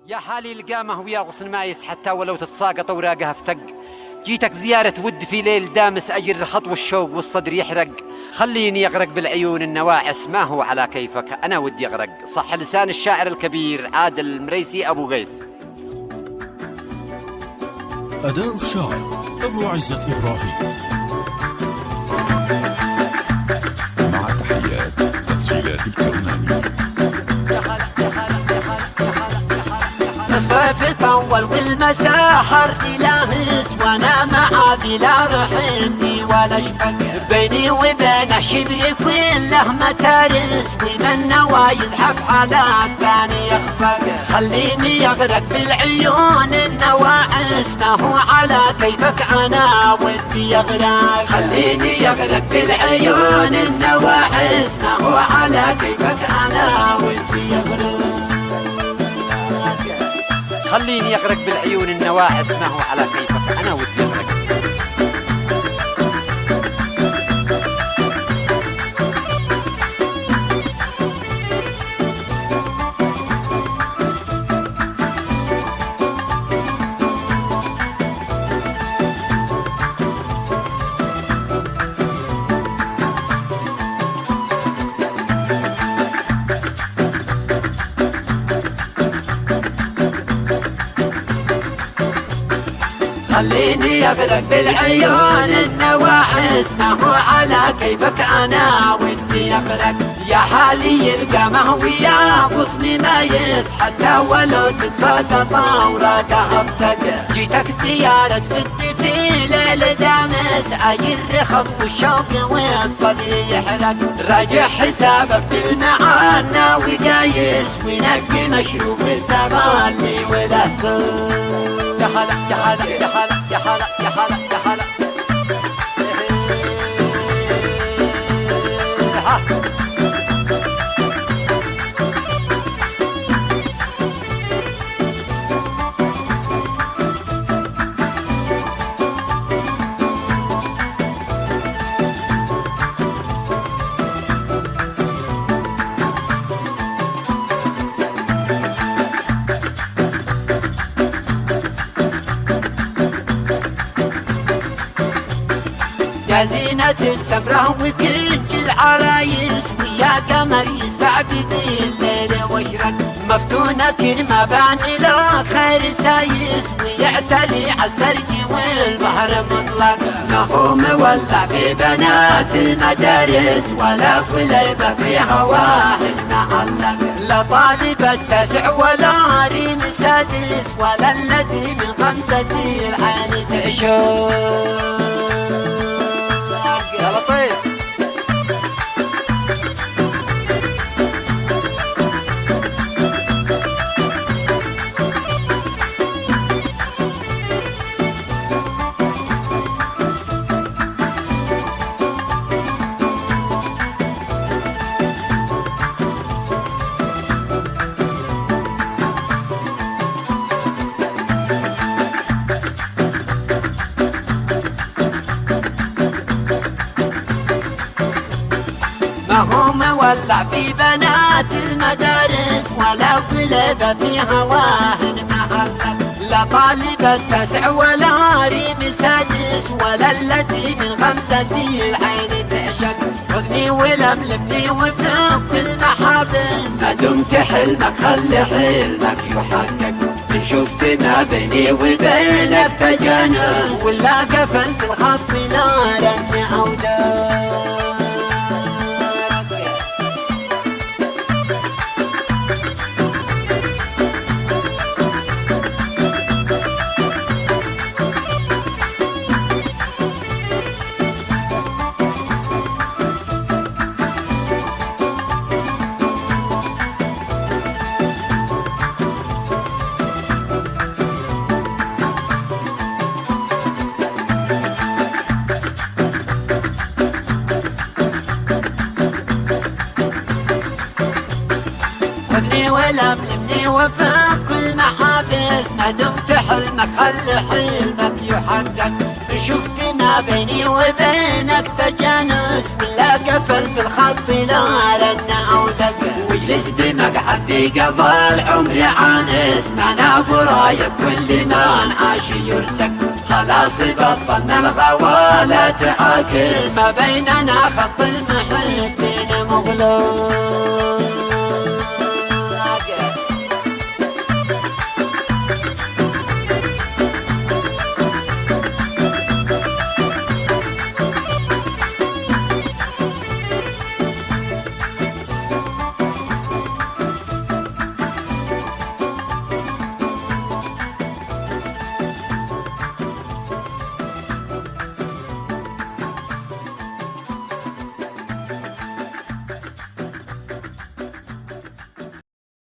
يا حالي القامة ويا غصن مايس حتى ولو تتساقط اوراقها افتق. جيتك زيارة ود في ليل دامس اجر الخط والشوق والصدر يحرق. خليني اغرق بالعيون النواعس ما هو على كيفك انا ودي اغرق. صح لسان الشاعر الكبير عادل المريسي ابو قيس. أداء الشاعر أبو عزة إبراهيم مع تحيات تسجيلات الكرماني. الصيف طول والمساحر إلهس وانا معاذي لا رحمني ولا شفق. بيني وبينه شبري كله متارس ومن نوى يزحف على الثاني يخفق. خليني اغرق بالعيون النواعس ما هو على كيفك انا ودي اغرق. خليني اغرق بالعيون النواعس ما هو على كيفك انا ودي اغرق. خليني اغرق بالعيون النواعس ما هو على كيفك انا ودي اغرق. خليني اغرق بالعيون النواعس ما هو على كيفك انا ودي اغرق. يا حالي القمه ويا غصني مايس حتى ولو تتساقط اوراقها افتق. جيتك زيارة ودي في ليل دامس عاير رخط والشوق والصدر يحرق. راجع حسابك بالمعانى وقايس ونقي مشروب التغالي والاسود. يا هلا يا هلا يا هلا يا هلا يا هلا يا هلا. يا زينة السمرة وكنج العرايس ويا قمر يسبع بدي الليل واشرق. مفتونة كل ما باني لك خير سايس ويعتلي عالسرج والبحر مطلق. ما هو مولع في بنات المدارس ولا كليبة في هواه المعلق. لا طالبة تسع ولا ريم سادس ولا الذي من غمزة العين تعشق. يا لطيف ما هو مولع في بنات المدارس ولا قلبة في هواهن معلق. لا طالبة تسع ولا ريم سادس ولا التي من غمزة العين تعشق. خذني ولملمني وفك المحابس ما دمت حلمك خلي حلمك يحقق. إن شفت ما بيني وبينك تجانس ولا قفلت الخط نارا عودا. خذني ولملمني وفك كل محابس ما دمت حلمك خلي حلمك يحقق. شفت ما بيني وبينك تجانس ولا قفلت الخط نارا او دق. مجلس بمقعد قضى العمر عانس ما نابو رايب كل ما انعاش يرتك خلاص بطلنا الغوالة تعاكس ما بيننا خط المحيط بين مغلق